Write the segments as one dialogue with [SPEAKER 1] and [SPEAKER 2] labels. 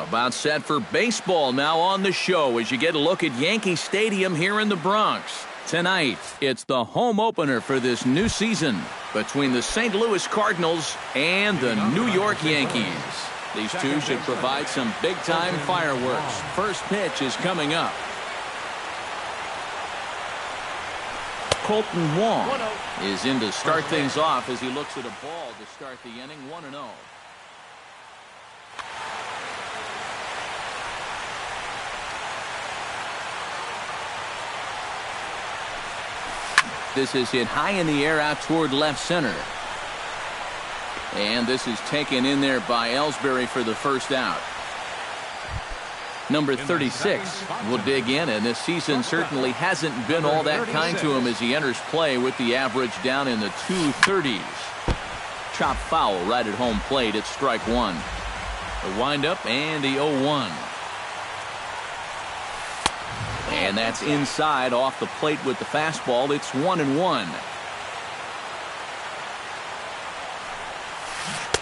[SPEAKER 1] About set for baseball now on the show as you get a look at Yankee Stadium here in the Bronx. Tonight, it's the home opener for this new season between the St. Louis Cardinals and the New York Yankees. These two should provide some big-time fireworks. First pitch is coming up. Colton Wong is in to start things off as he looks at a ball to start the inning 1-0. This is hit high in the air out toward left center. And this is taken in there by Ellsbury for the first out. Number 36 will dig in, and this season certainly hasn't been all that kind to him as he enters play with the average down in the 230s. Chop foul right at home plate at strike one. The windup and the 0-1. And that's inside off the plate with the fastball. It's 1-1.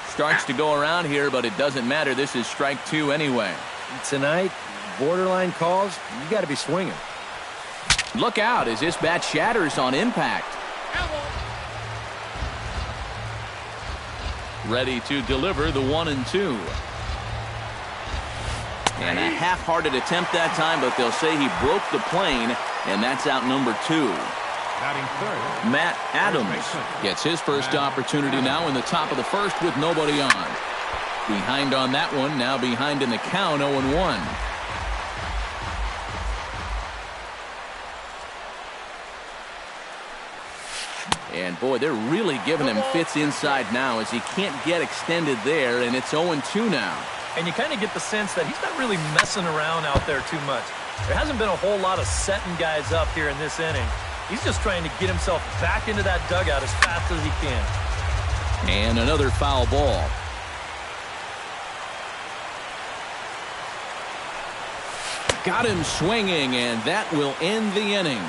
[SPEAKER 1] Starts to go around here, but it doesn't matter. This is strike two anyway.
[SPEAKER 2] Tonight, borderline calls, you got to be swinging.
[SPEAKER 1] Look out as this bat shatters on impact. Ready to deliver the 1-2. And a half-hearted attempt that time, but they'll say he broke the plane, and that's out number two. Matt Adams gets his first opportunity now in the top of the first with nobody on. Behind on that one, now behind in the count, 0-1. And boy, they're really giving him fits inside now as he can't get extended there, and it's 0-2 now.
[SPEAKER 3] And you kind of get the sense that he's not really messing around out there too much. There hasn't been a whole lot of setting guys up here in this inning. He's just trying to get himself back into that dugout as fast as he can.
[SPEAKER 1] And another foul ball. Got him swinging, and that will end the inning.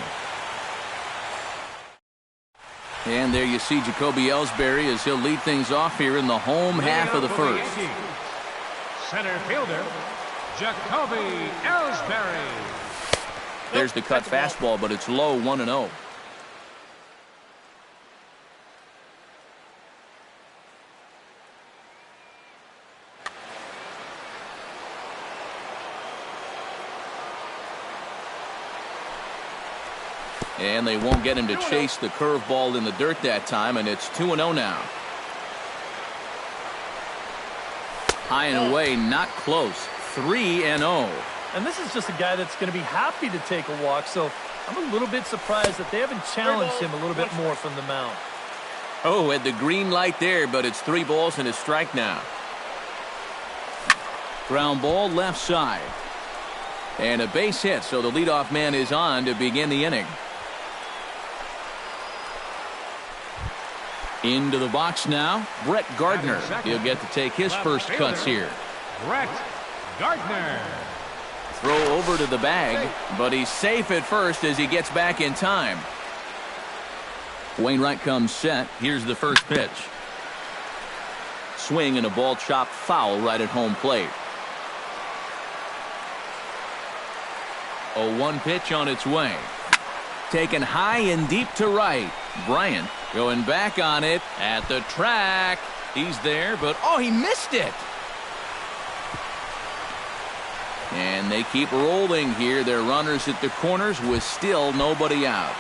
[SPEAKER 1] And there you see Jacoby Ellsbury as he'll lead things off here in the home half of the first.
[SPEAKER 4] Center fielder, Jacoby Ellsbury.
[SPEAKER 1] There's the cut fastball, but it's low, 1-0. And they won't get him to chase the curveball in the dirt that time, and it's 2-0 now. High and away, not close. 3-0.
[SPEAKER 3] And this is just a guy that's going to be happy to take a walk, so I'm a little bit surprised that they haven't challenged him a little bit more from the mound.
[SPEAKER 1] Oh, had the green light there, but it's 3 balls and a strike now. Ground ball left side. And a base hit, so the leadoff man is on to begin the inning. Into the box now, Brett Gardner. He'll get to take his first cuts here.
[SPEAKER 4] Brett Gardner.
[SPEAKER 1] Throw over to the bag, but he's safe at first as he gets back in time. Wainwright comes set. Here's the first pitch. Swing and a ball chopped foul right at home plate. 0-1 pitch on its way. Taken high and deep to right. Bryant going back on it at the track. He's there, but oh, he missed it. And they keep rolling here. They're runners at the corners with still nobody out.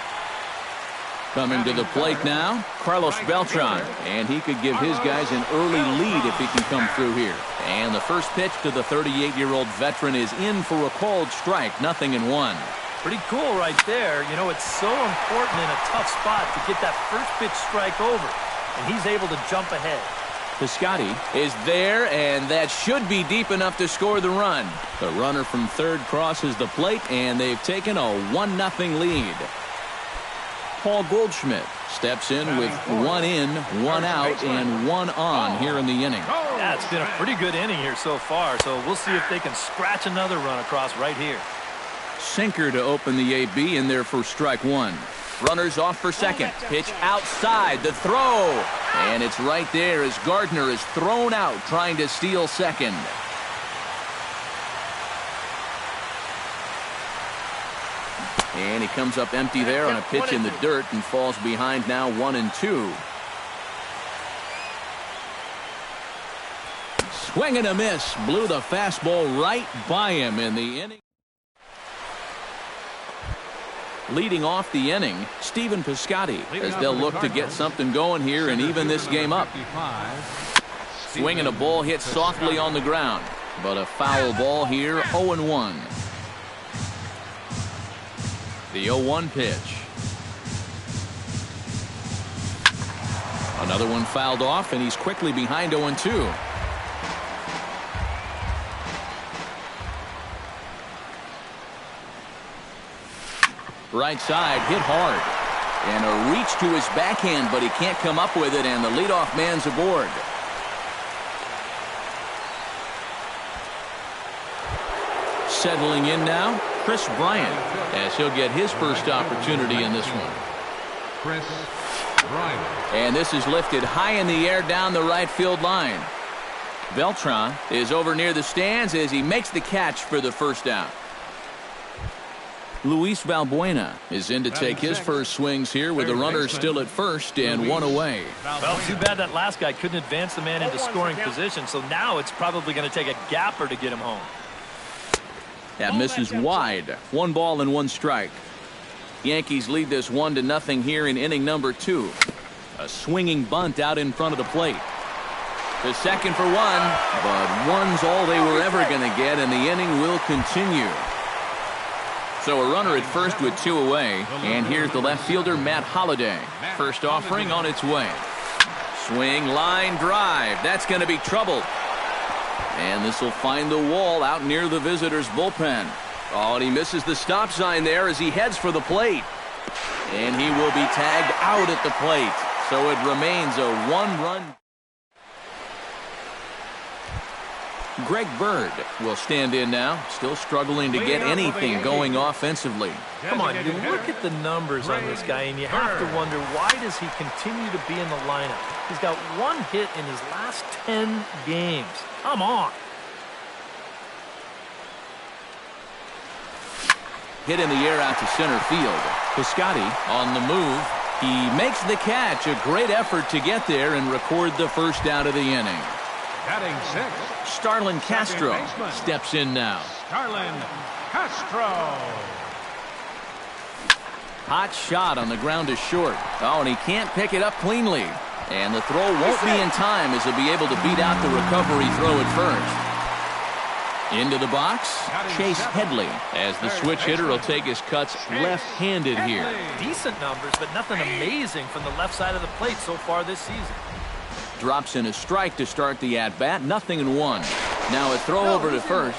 [SPEAKER 1] Coming to the plate now, Carlos Beltran. And he could give his guys an early lead if he can come through here. And the first pitch to the 38-year-old veteran is in for a called strike, 0-1.
[SPEAKER 3] Pretty cool right there. You know, it's so important in a tough spot to get that first pitch strike over. And he's able to jump ahead.
[SPEAKER 1] Piscotty is there, and that should be deep enough to score the run. The runner from third crosses the plate, and they've taken a 1-0 lead. Paul Goldschmidt steps in with 1 in, 1 out, and 1 on here in the inning.
[SPEAKER 3] Yeah, it's been a pretty good inning here so far, so we'll see if they can scratch another run across right here.
[SPEAKER 1] Sinker to open the AB in there for strike one. Runners off for second. Pitch outside. The throw. And it's right there as Gardner is thrown out trying to steal second. And he comes up empty there on a pitch in the dirt and falls behind now 1-2. Swing and a miss. Blew the fastball right by him in the inning. Leading off the inning, Stephen Piscotty, as they'll look to get something going here and even this game up. Swinging a ball hit softly on the ground, but a foul ball here, 0-1. The 0-1 pitch. Another one fouled off, and he's quickly behind 0-2. Right side, hit hard. And a reach to his backhand, but he can't come up with it, and the leadoff man's aboard. Settling in now, Chris Bryant, as he'll get his first opportunity in this one.
[SPEAKER 4] Chris Bryant.
[SPEAKER 1] And this is lifted high in the air down the right field line. Beltran is over near the stands as he makes the catch for the first out. Luis Valbuena is in to take his first swings here with the runner still at first and one away.
[SPEAKER 3] Well, too bad that last guy couldn't advance the man into scoring position, so now it's probably going to take a gapper to get him home.
[SPEAKER 1] That misses wide. 1 ball and 1 strike. Yankees lead this 1-0 here in inning number 2. A swinging bunt out in front of the plate. The second for 1, but one's all they were ever going to get, and the inning will continue. So a runner at first with 2 away, and here's the left fielder, Matt Holliday. First offering on its way. Swing, line, drive. That's going to be trouble. And this will find the wall out near the visitor's bullpen. Oh, and he misses the stop sign there as he heads for the plate. And he will be tagged out at the plate. So it remains a 1-run. Greg Bird will stand in now, still struggling to get anything going offensively.
[SPEAKER 3] Come on, you look at the numbers on this guy, and you have to wonder, why does he continue to be in the lineup? He's got 1 hit in his last 10 games. Come on.
[SPEAKER 1] Hit in the air out to center field. Piscotty on the move. He makes the catch. A great effort to get there and record the first out of the inning.
[SPEAKER 4] Batting 6.
[SPEAKER 1] Starlin Castro steps in now.
[SPEAKER 4] Starlin Castro.
[SPEAKER 1] Hot shot on the ground is short. Oh, and he can't pick it up cleanly. And the throw won't be in time as he'll be able to beat out the recovery throw at first. Into the box, Chase Headley, as the switch hitter will take his cuts left-handed here.
[SPEAKER 3] Decent numbers, but nothing amazing from the left side of the plate so far this season.
[SPEAKER 1] Drops in a strike to start the at-bat, 0-1. Now a throw over to first.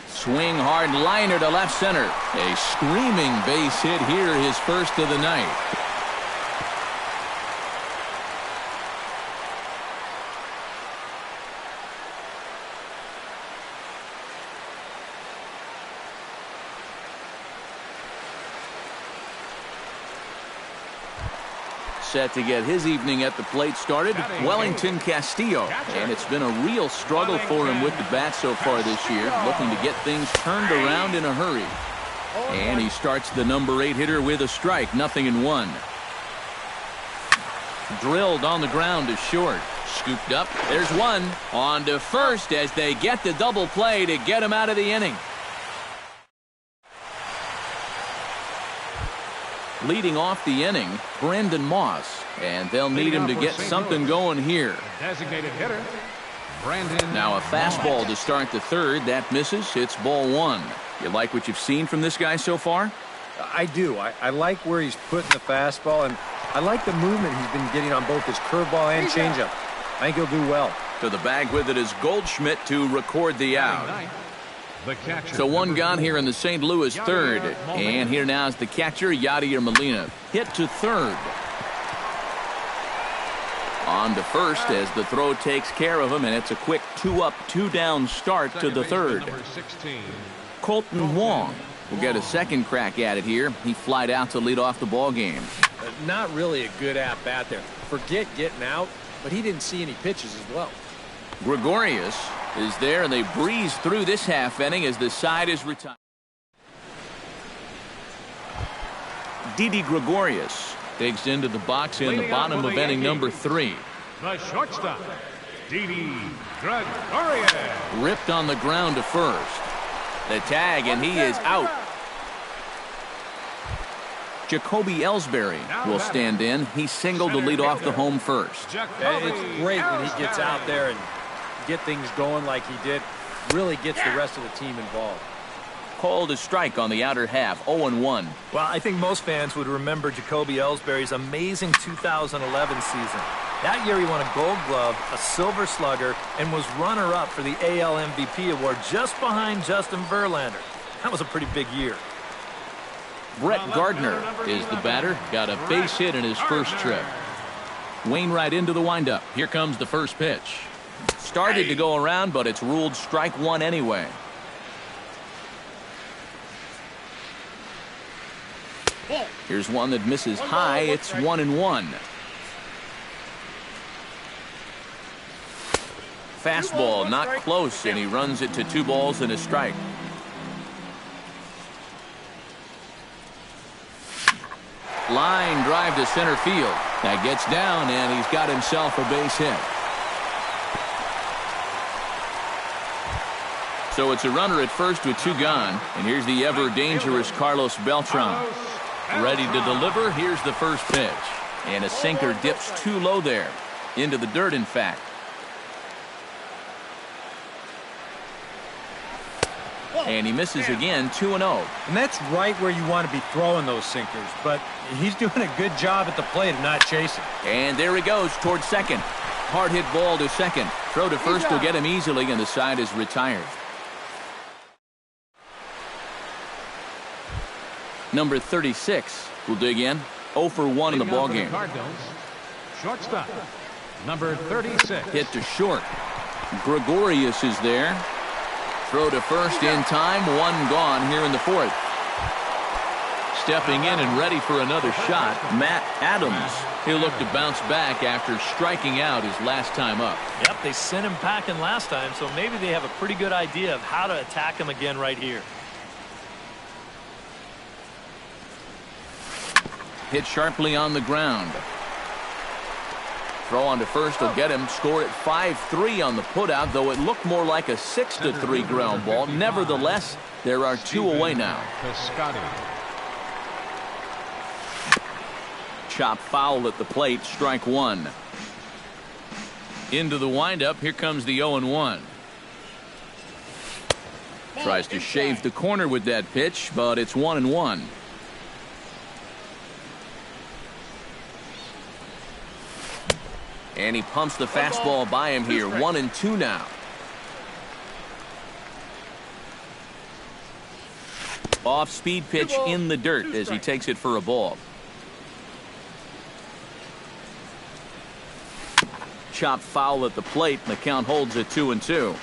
[SPEAKER 1] Swing hard liner to left center. A screaming base hit here, his first of the night. Set to get his evening at the plate started, Wellington Castillo. And it's been a real struggle for him with the bat so far this year, looking to get things turned around in a hurry. And he starts the number 8 hitter with a strike, 0-1. Drilled on the ground to short. Scooped up. There's one. On to first as they get the double play to get him out of the inning. Leading off the inning, Brandon Moss, and they'll need him to get something going here.
[SPEAKER 4] Designated hitter, Brandon.
[SPEAKER 1] Now a fastball to start the third. That misses. It's ball 1. You like what you've seen from this guy so far?
[SPEAKER 2] I do. I like where he's putting the fastball, and I like the movement he's been getting on both his curveball and changeup. I think he'll do well.
[SPEAKER 1] To the bag with it is Goldschmidt to record the out. So one gone here in the St. Louis third. And here now is the catcher, Yadier Molina. Hit to third. On to first as the throw takes care of him, and it's a quick 2-up, 2-down start to the third. Colton Wong will get a second crack at it here. He flied out to lead off the ball game.
[SPEAKER 2] Not really a good at-bat there. Forget getting out, but he didn't see any pitches as well.
[SPEAKER 1] Gregorius is there, and they breeze through this half inning as the side is retired. Didi Gregorius digs into the box in the bottom of inning number 3.
[SPEAKER 4] The shortstop, Didi Gregorius.
[SPEAKER 1] Ripped on the ground to first. The tag, and he is out. Jacoby Ellsbury will stand in. He singled to lead off the home first.
[SPEAKER 2] It's great when he gets out there and get things going like he did. Really gets the rest of the team involved.
[SPEAKER 1] Called a strike on the outer half, 0-1.
[SPEAKER 3] Well, I think most fans would remember Jacoby Ellsbury's amazing 2011 season. That year he won a Gold Glove, a Silver Slugger, and was runner-up for the AL MVP award just behind Justin Verlander. That was a pretty big year.
[SPEAKER 1] Brett Gardner is the batter. Got a base hit in his first trip. Wainwright into the windup. Here comes the first pitch. Started to go around, but it's ruled strike one anyway. Here's one that misses high. It's 1-1. Fastball not close, and he runs it to 2 balls and a strike. Line drive to center field. That gets down, and he's got himself a base hit. So it's a runner at first with 2 gone. And here's the ever-dangerous Carlos Beltran. Ready to deliver. Here's the first pitch. And a sinker dips too low there. Into the dirt, in fact. And he misses again, 2-0.
[SPEAKER 2] And that's right where you want to be throwing those sinkers. But he's doing a good job at the plate of not chasing.
[SPEAKER 1] And there he goes towards second. Hard hit ball to second. Throw to first will get him easily, and the side is retired. Number 36 will dig in. 0 for 1 in the ballgame.
[SPEAKER 4] Shortstop, number 36.
[SPEAKER 1] Hit to short. Gregorius is there. Throw to first in time. 1 gone here in the 4th. Stepping in and ready for another shot, Matt Adams. He'll look to bounce back after striking out his last time up.
[SPEAKER 3] Yep, they sent him packing last time, so maybe they have a pretty good idea of how to attack him again right here.
[SPEAKER 1] Hit sharply on the ground. Throw on to first will get him. Scored at 5-3 on the putout, though it looked more like a 6-3 ground ball. Nevertheless, there are 2 away now. Chop foul at the plate, strike 1. Into the windup, here comes the 0-1. Tries to shave the corner with that pitch, but it's 1-1. And he pumps the fastball by him here. 1-2 now. Off-speed pitch in the dirt as he takes it for a ball. Chop foul at the plate, and the count holds at 2-2.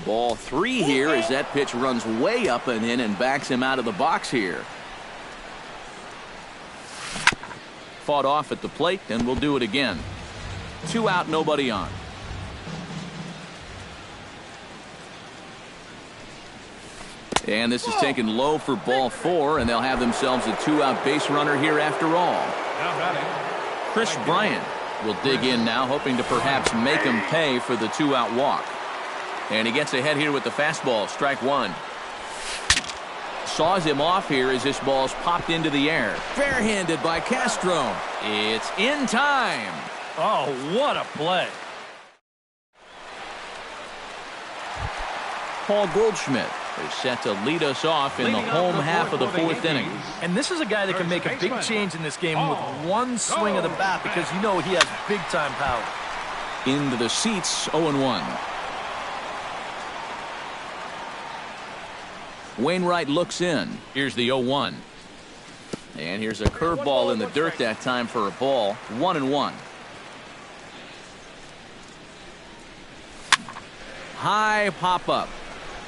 [SPEAKER 1] Ball 3 here as that pitch runs way up and in and backs him out of the box here. Fought off at the plate, and we'll do it again. 2 out, nobody on. And this is taken low for ball 4, and they'll have themselves a 2-out base runner here after all. Chris Bryant will dig in now, hoping to perhaps make him pay for the 2-out walk. And he gets ahead here with the fastball, strike 1. Saws him off here as this ball's popped into the air. Fair-handed by Castro. It's in time.
[SPEAKER 3] Oh, what a play.
[SPEAKER 1] Paul Goldschmidt is set to lead us off in the home half of the 4th inning.
[SPEAKER 3] And this is a guy that can make a big change in this game with one swing of the bat, because you know he has big-time power.
[SPEAKER 1] Into the seats, 0-1. Wainwright looks in. Here's the 0-1. And here's a curveball in the dirt that time for a ball. 1-1. High pop-up.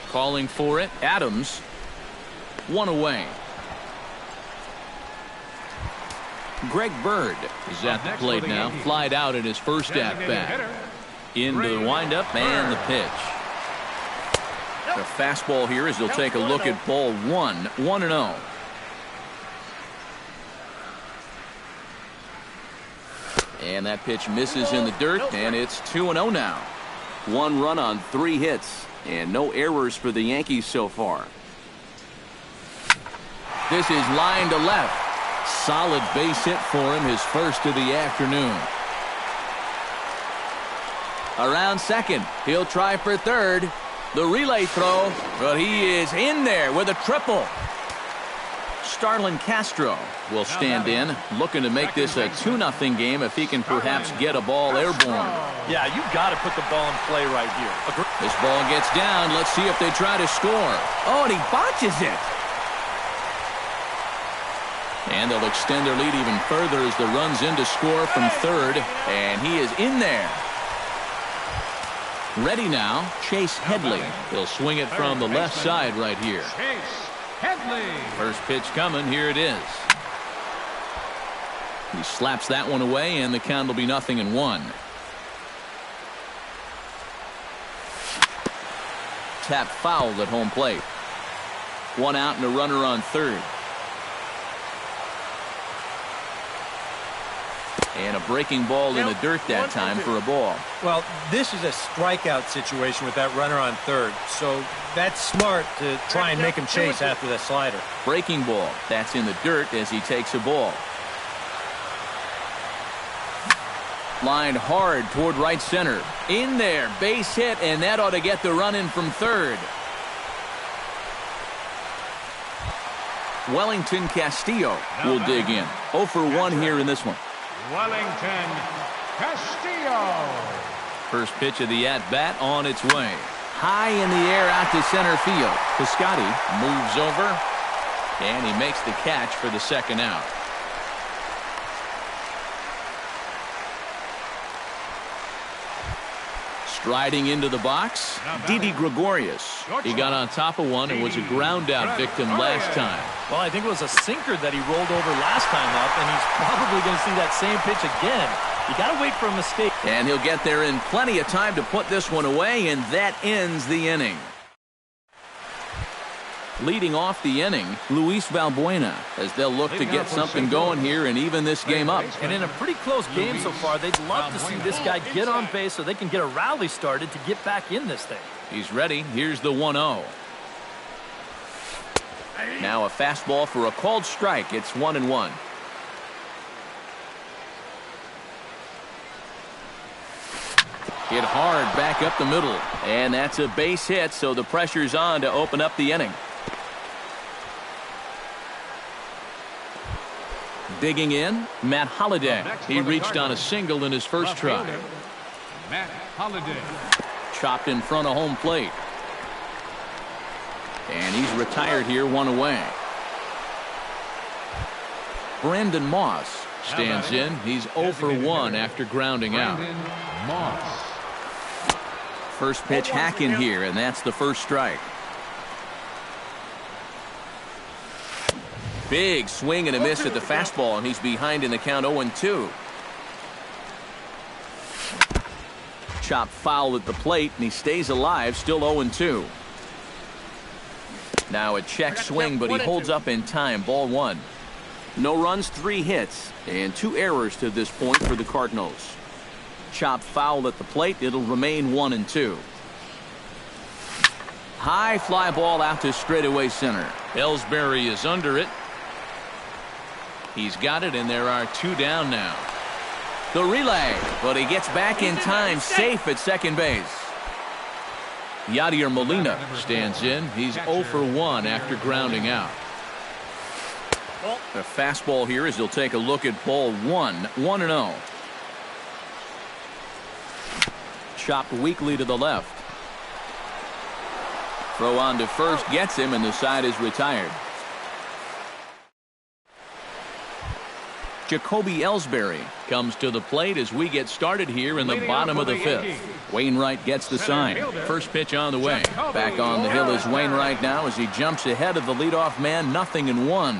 [SPEAKER 1] Calling for it. Adams. 1 away. Greg Bird is at the plate now. Flied out in his first at-bat. Into the windup and the pitch. The fastball here as they'll take a look at ball 1, 1-0. And that pitch misses in the dirt, and it's 2-0 now. 1 run on 3 hits, and no errors for the Yankees so far. This is line to left. Solid base hit for him, his first of the afternoon. Around second, he'll try for third. The relay throw, but he is in there with a triple. Starlin Castro will stand in, looking to make this a 2-0 game if he can perhaps get a ball airborne.
[SPEAKER 3] Yeah, you've got to put the ball in play right here.
[SPEAKER 1] This ball gets down. Let's see if they try to score. Oh, and he botches it. And they'll extend their lead even further as the run's in to score from third, and he is in there. Ready now, Chase Headley. He'll swing it from the left side right here.
[SPEAKER 4] Chase Headley.
[SPEAKER 1] First pitch coming. Here it is. He slaps that one away, and the count will be 0-1. Tap fouled at home plate. 1 out and a runner on third. And a breaking ball in the dirt that time for a ball.
[SPEAKER 2] Well, this is a strikeout situation with that runner on third, so that's smart to try and make him chase after that slider.
[SPEAKER 1] Breaking ball. That's in the dirt as he takes a ball. Lined hard toward right center. In there, base hit, and that ought to get the run in from third. Wellington Castillo will dig in. 0 for 1 here in this one.
[SPEAKER 4] Wellington Castillo.
[SPEAKER 1] First pitch of the at-bat on its way. High in the air out to center field. Piscotty moves over, and he makes the catch for the second out. Striding into the box, Didi Gregorius. He got on top of one and was a ground-out victim last time.
[SPEAKER 3] Well, I think it was a sinker that he rolled over last time up, and he's probably going to see that same pitch again. You got to wait for a mistake.
[SPEAKER 1] And he'll get there in plenty of time to put this one away, and that ends the inning. Leading off the inning, Luis Valbuena, as they'll look to get something going here and even this game up.
[SPEAKER 3] And in a pretty close game so far, they'd love to see this guy get on base so they can get a rally started to get back in this thing.
[SPEAKER 1] He's ready. Here's the 1-0. Now a fastball for a called strike. It's 1-1. Hit hard back up the middle. And that's a base hit, so the pressure's on to open up the inning. Digging in, Matt Holliday. He reached on a single in his first try.
[SPEAKER 4] Matt Holliday.
[SPEAKER 1] Chopped in front of home plate. And he's retired here, 1 away. Brandon Moss stands in. He's 0 for 1 after grounding out.
[SPEAKER 4] Moss.
[SPEAKER 1] First pitch hacking here, and that's the first strike. Big swing and a miss at the fastball, and he's behind in the count 0-2. Chop foul at the plate, and he stays alive, still 0-2. Now a check swing, but he holds up in time. Ball 1. No runs, 3 hits, and 2 errors to this point for the Cardinals. Chop foul at the plate. It'll remain 1-2. High fly ball out to straightaway center. Ellsbury is under it. He's got it, and there are 2 down now. The relay, but he gets back in time, safe at second base. Yadier Molina stands in. He's 0 for 1 after grounding out. A fastball here as he'll take a look at ball 1, 1-0. Chopped weakly to the left. Throw on to first gets him, and the side is retired. Jacoby Ellsbury comes to the plate as we get started here in the bottom of the 5th. Wainwright gets the sign. First pitch on the way. Back on the hill is Wainwright now as he jumps ahead of the leadoff man, 0-1.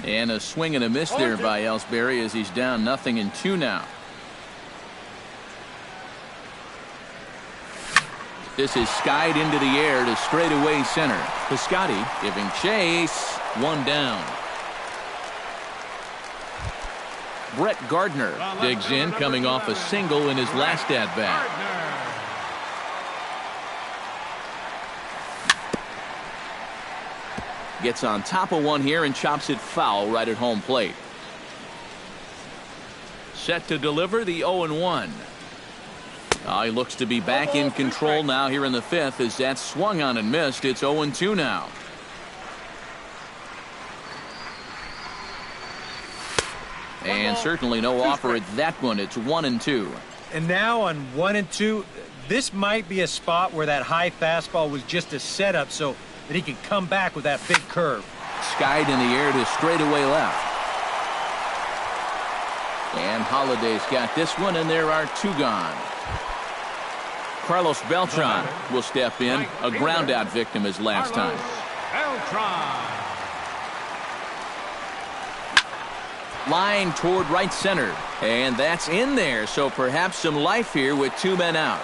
[SPEAKER 1] And a swing and a miss there by Ellsbury as he's down 0-2 now. This is skied into the air to straightaway center. Piscotty giving chase. One down. Brett Gardner digs in, coming off a single in his last at-bat. Gets on top of one here and chops it foul right at home plate. Set to deliver the 0-1. He looks to be back in control now here in the fifth as that swung on and missed. It's 0-2 now. And certainly no offer at that one. It's 1-2.
[SPEAKER 2] And now on 1-2, this might be a spot where that high fastball was just a setup so that he can come back with that big curve.
[SPEAKER 1] Skied in the air to straightaway left. And Holliday's got this one, and there are two gone. Carlos Beltran will step in, a ground-out victim his last time.
[SPEAKER 4] Beltran.
[SPEAKER 1] Line toward right center, and that's in there, so perhaps some life here with two men out.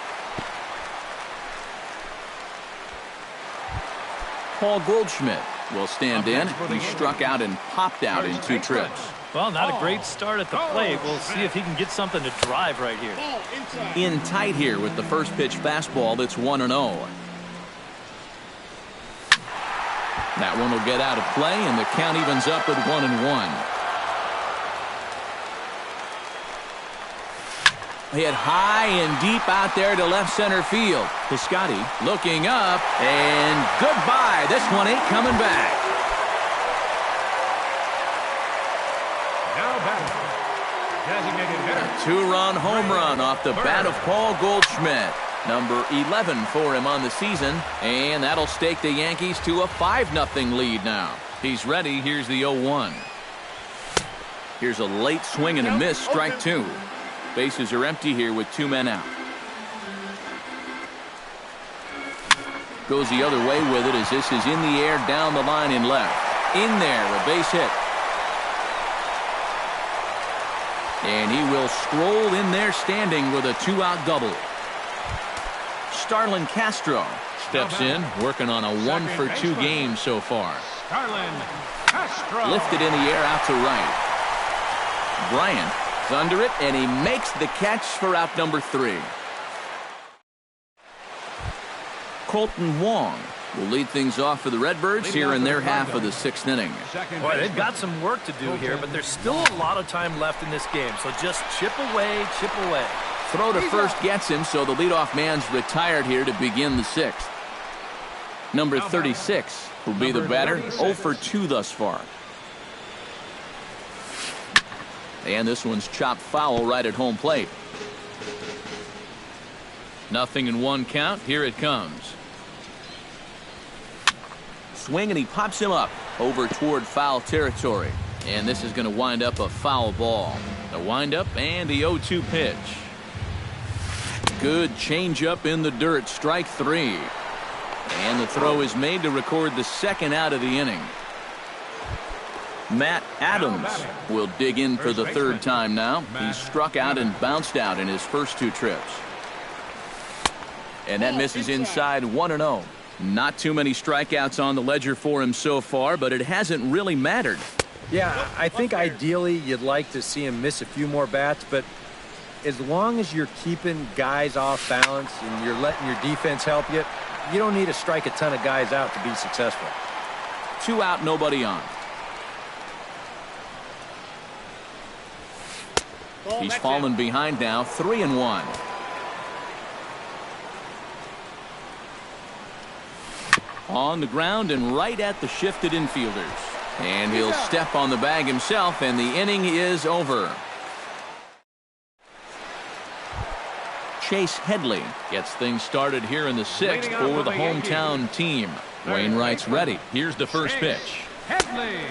[SPEAKER 1] Paul Goldschmidt will stand in. He struck out and popped out in 2 trips.
[SPEAKER 3] Well, not a great start at the plate. We'll see if he can get something to drive right here.
[SPEAKER 1] In tight here with the first pitch fastball. That's 1-0. That one will get out of play, and the count evens up at 1-1. Hit high and deep out there to left center field. Piscotty looking up, and goodbye. This one ain't coming back.
[SPEAKER 4] Now batting. Designated hitter.
[SPEAKER 1] A 2-run home run off the bat of Paul Goldschmidt. Number 11 for him on the season, and that'll stake the Yankees to a 5-0 lead now. He's ready. Here's the 0-1. Here's a late swing and a miss, strike 2. Bases are empty here with 2 men out. Goes the other way with it as this is in the air down the line in left. In there, a base hit. And he will stroll in there standing with a 2-out double. Starlin Castro steps in, working on a 1-for-2 game so far.
[SPEAKER 4] Starlin Castro.
[SPEAKER 1] Lifted in the air out to right. Bryant under it, and he makes the catch for out number 3. Colton Wong will lead things off for the Redbirds here in their half of the 6th inning.
[SPEAKER 3] Boy, they've got some work to do here, but there's still a lot of time left in this game, so just chip away, chip away.
[SPEAKER 1] Throw to first gets him, so the leadoff man's retired here to begin the 6th. Number 36 will be the batter, 0-for-2 thus far. And this one's chopped foul right at home plate. 0-1 count. Here it comes. Swing, and he pops him up over toward foul territory. And this is going to wind up a foul ball. The windup and the 0-2 pitch. Good changeup in the dirt. Strike 3. And the throw is made to record the 2nd out of the inning. Matt Adams will dig in for the 3rd time now. He struck out and bounced out in his first 2 trips. And that misses inside. 1-0. Not too many strikeouts on the ledger for him so far, but it hasn't really mattered.
[SPEAKER 2] Yeah, I think ideally you'd like to see him miss a few more bats, but as long as you're keeping guys off balance and you're letting your defense help you, you don't need to strike a ton of guys out to be successful.
[SPEAKER 1] 2 out, nobody on. He's fallen behind now, 3-1. On the ground and right at the shifted infielders. And he'll step on the bag himself, and the inning is over. Chase Headley gets things started here in the 6th for the hometown team. Wainwright's ready. Here's the first pitch.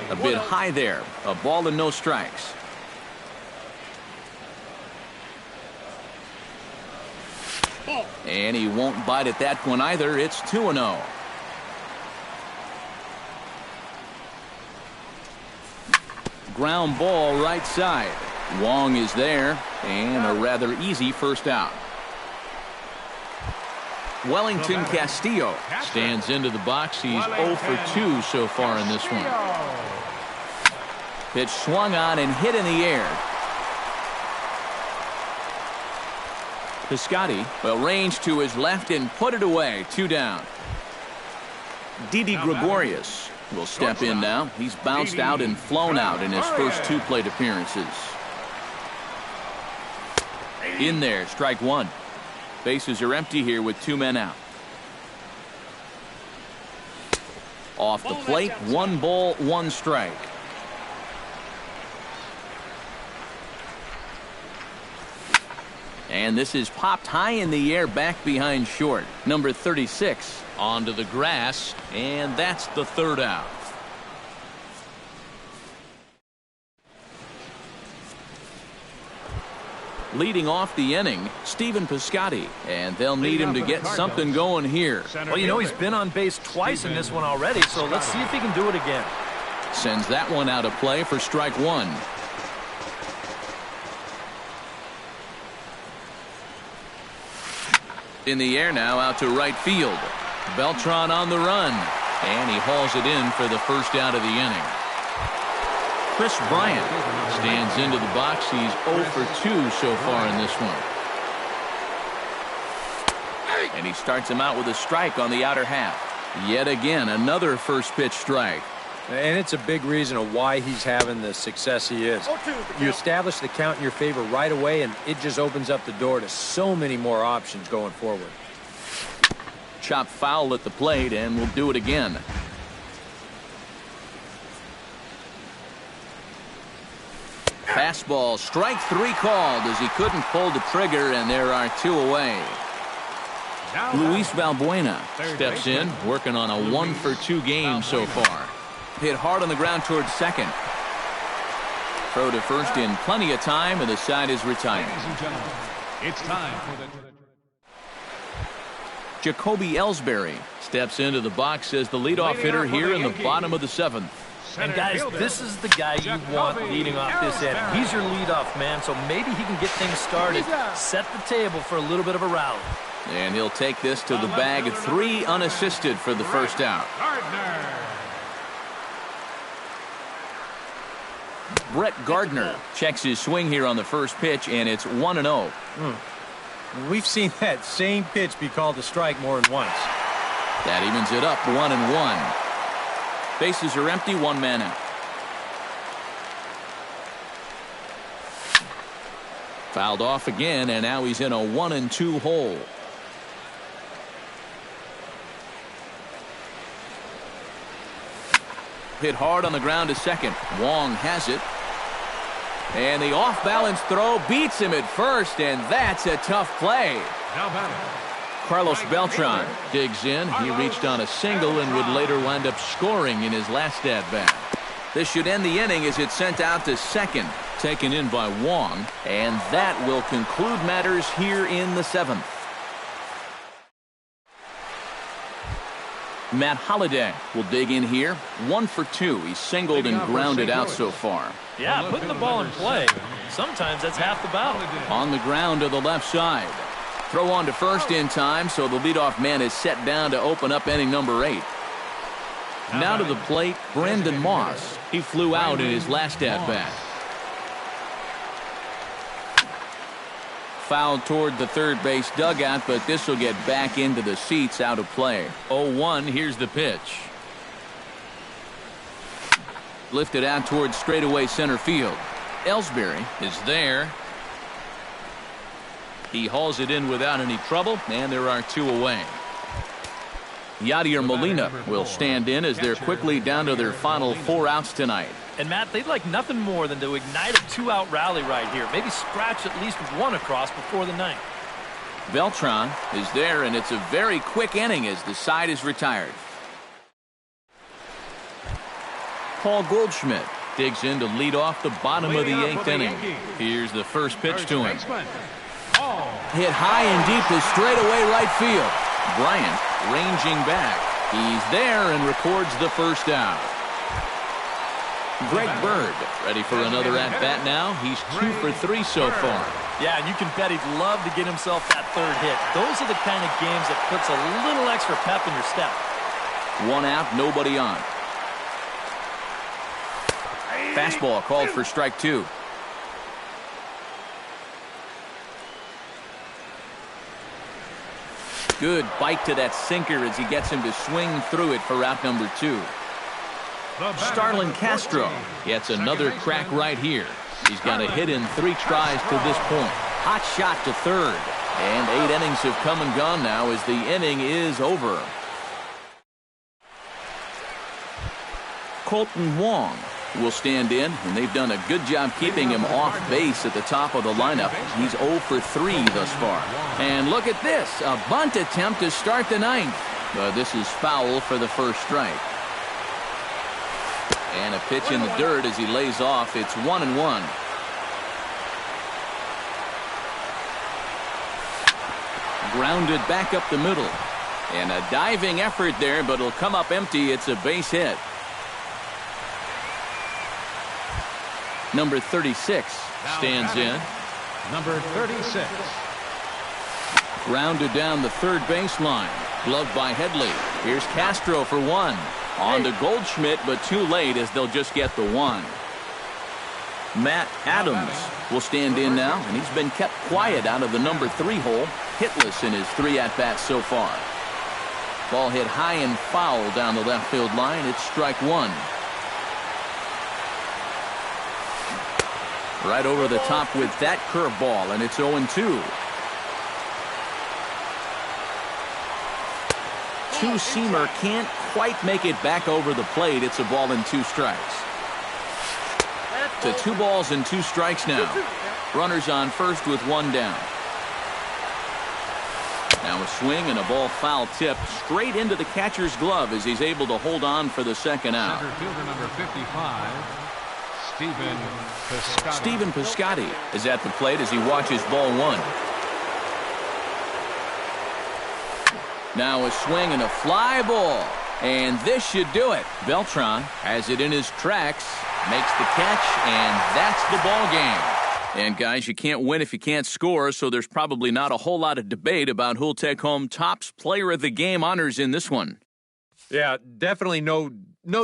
[SPEAKER 1] A bit high there. A ball and no strikes. And he won't bite at that one either. It's 2-0. ground ball right side. Wong is there, and a rather easy first out. Wellington Castillo stands into the box. He's 0 for 2 so far in this one. Pitch swung on and hit in the air. Piscotty will range to his left and put it away. 2 down. Didi Gregorius will step in now. He's bounced out and flown out in his first 2 plate appearances. In there, strike 1. Bases are empty here with 2 men out. Off the plate, 1 ball, 1 strike. And this is popped high in the air back behind short. Number 36 onto the grass, and that's the 3rd out. Leading off the inning, Stephen Piscotty, and they'll need him to get something going here.
[SPEAKER 3] Well, you know, he's been on base twice in this one already, so let's see if he can do it again.
[SPEAKER 1] Sends that one out of play for strike 1. In the air now, out to right field. Beltran on the run, and he hauls it in for the first out of the inning. Chris Bryant stands into the box. He's 0 for 2 so far in this one. And he starts him out with a strike on the outer half. Yet again, another first pitch strike.
[SPEAKER 2] And it's a big reason of why he's having the success he is. You establish the count in your favor right away, and it just opens up the door to so many more options going forward.
[SPEAKER 1] Chopped foul at the plate, and we'll do it again. Fastball, strike 3 called as he couldn't pull the trigger, and there are 2 away. Luis Valbuena steps in, working on a 1 for 2 game so far. Hit hard on the ground towards second. Throw to first in plenty of time, and the side is retired.
[SPEAKER 4] It's time for the
[SPEAKER 1] Jacoby Ellsbury steps into the box as the leadoff hitter here in the bottom of the 7th.
[SPEAKER 3] And guys, this is the guy you want leading off this inning. He's your leadoff man, so maybe he can get things started, set the table for a little bit of a rally.
[SPEAKER 1] And he'll take this to the bag. 3 unassisted for the first out. Brett Gardner checks his swing here on the first pitch, and it's 1-0.
[SPEAKER 2] We've seen that same pitch be called a strike more than once.
[SPEAKER 1] That evens it up, 1-1. Bases are empty, 1 man out. Fouled off again, and now he's in a 1-2 hole. Hit hard on the ground to second. Wong has it. And the off-balance throw beats him at first, and that's a tough play. Carlos Beltran digs in. He reached on a single and would later wind up scoring in his last at-bat. This should end the inning as it's sent out to second, taken in by Wong, and that will conclude matters here in the 7th. Matt Holliday will dig in here. 1 for 2. He's singled and grounded out so far.
[SPEAKER 3] Yeah, putting the ball in play. Sometimes that's half the battle.
[SPEAKER 1] On the ground to the left side. Throw on to first in time, so the leadoff man is set down to open up inning number 8. Now to the plate, Brandon Moss. He flew out in his last at-bat. Fouled toward the third base dugout, but this will get back into the seats, out of play. 0-1, here's the pitch. Lifted out towards straightaway center field. Ellsbury is there. He hauls it in without any trouble, and there are 2 away. Yadier Molina will stand in as they're quickly down to their final 4 outs tonight.
[SPEAKER 3] And Matt, they'd like nothing more than to ignite a 2-out rally right here. Maybe scratch at least 1 across before the 9th.
[SPEAKER 1] Beltran is there, and it's a very quick inning as the side is retired. Paul Goldschmidt digs in to lead off the bottom of the 8th inning. Here's the first pitch to him. Hit high and deep to straightaway right field. Bryant ranging back. He's there and records the first out. Greg Bird ready for another at-bat now. He's 2 for 3 so far.
[SPEAKER 3] Yeah, and you can bet he'd love to get himself that third hit. Those are the kind of games that puts a little extra pep in your step.
[SPEAKER 1] 1 out, nobody on. Fastball called for strike 2. Good bite to that sinker as he gets him to swing through it for out number 2. Starlin Castro gets another crack right here. He's got a hit in 3 tries to this point. Hot shot to third. And 8 innings have come and gone now as the inning is over. Colton Wong will stand in, and they've done a good job keeping him off base at the top of the lineup. He's 0 for 3 thus far. And look at this, a bunt attempt to start the 9th. But this is foul for the first strike. And a pitch in the dirt as he lays off. It's 1-1. Grounded back up the middle. And a diving effort there, but it'll come up empty. It's a base hit. Number 36 stands in.
[SPEAKER 4] Number 36.
[SPEAKER 1] Grounded down the third baseline. Gloved by Headley. Here's Castro for 1. On to Goldschmidt, but too late as they'll just get the 1. Matt Adams will stand in now, and he's been kept quiet out of the number 3 hole. Hitless in his 3 at-bats so far. Ball hit high and foul down the left field line. It's strike 1. Right over the top with that curveball, and it's 0-2. Two-seamer can't quite make it back over the plate. It's a ball and 2 strikes. To 2 balls and 2 strikes now. Runners on first with 1 down. Now a swing and a ball foul tipped straight into the catcher's glove as he's able to hold on for the second out.
[SPEAKER 4] Center fielder number 55.
[SPEAKER 1] Stephen Piscotty is at the plate as he watches ball 1. Now a swing and a fly ball. And this should do it. Beltran has it in his tracks, makes the catch, and that's the ball game. And guys, you can't win if you can't score, so there's probably not a whole lot of debate about who'll take home Topps Player of the Game honors in this one.
[SPEAKER 2] Yeah, definitely no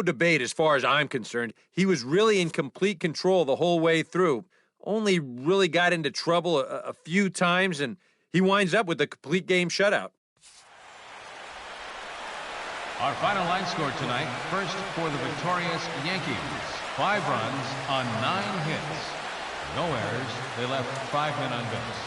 [SPEAKER 2] debate as far as I'm concerned. He was really in complete control the whole way through. Only really got into trouble a few times, and he winds up with a complete game shutout.
[SPEAKER 4] Our final line score tonight, first for the victorious Yankees. 5 runs on 9 hits. No errors. They left 5 men on base.